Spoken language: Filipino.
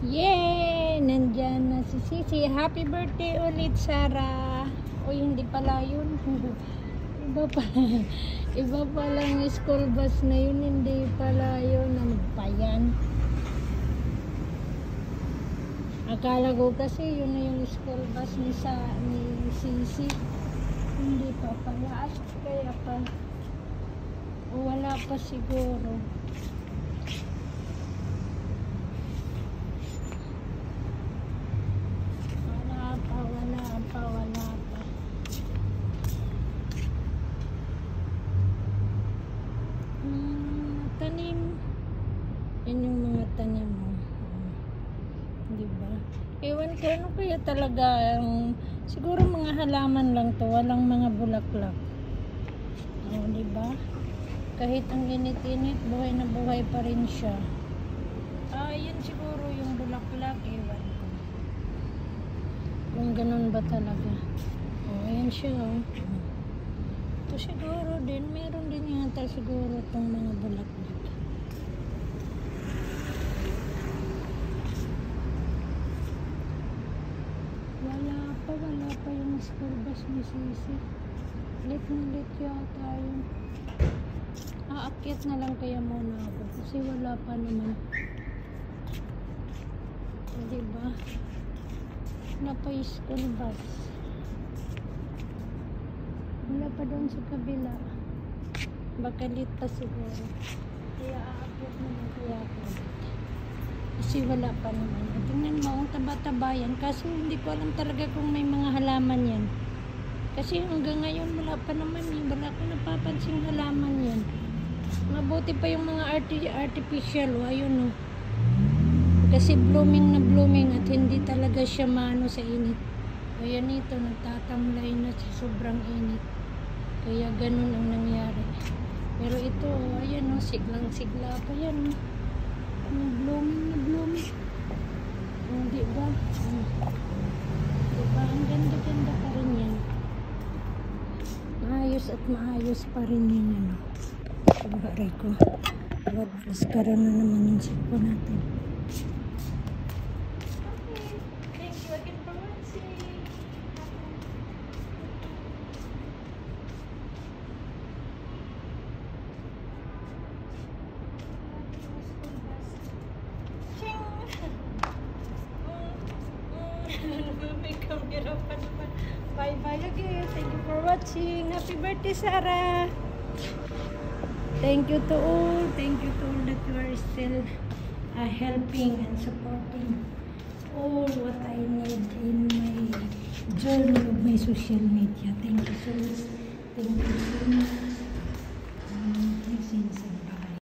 Yay! Nandyan na si Sisi. Happy birthday ulit, Sarah. Uy, hindi pala yun. Iba pa. Iba pala yung school bus na yun. Hindi pala yun. Ano pa yan? Akala ko kasi yun na yung school bus ni Sisi. Hindi pa pala. Kaya pa. O wala pa siguro. Wala pa. Tanim. Yan yung mga tanim mo. Diba? Ewan ko ano kaya talaga. Siguro mga halaman lang to. Walang mga bulaklak. O, diba? Kahit ang init-init, buhay na buhay pa rin siya. Yan siguro yung bulaklak. Ewan ko. Kung ganun ba talaga. Ayan siya. Ito siguro din. Meron din yata siguro itong mga bulaklak. Wala pa yung school bus ni Sisi. Late na late yata yun. Aakyat na lang kaya muna ako. Kasi wala pa naman. Diba? Wala pa yung school bus. Wala pa doon sa kabila. Baka late pa siguro. Kaya aakyat na lang kaya ako. Kasi wala pa naman. Tingnan mo, ang taba-taba yan. Kasi hindi ko alam talaga kung may mga halaman yan. Kasi hanggang ngayon wala pa naman eh. Wala ko napapansing halaman yan. Mabuti pa yung mga artificial. Ayun o. Kasi blooming na blooming at hindi talaga siya maano sa init. Ayan ito, nagtatamlay na sa sobrang init. Kaya ganun ang nangyari. Pero ito, ayan o, siglang-sigla pa yan. Blooming na blooming. Diba? Diba? Ang ganda-ganda pa rin yan. Maayos at maayos pa rin yan. Ano? Aray ko. Maskara na naman yung sipo natin. Bye-bye again. Thank you for watching. Happy birthday, Sarah. Thank you to all. Thank you to all that you are still helping and supporting all what I need in my journey of my social media. Thank you so much. Thank you so much.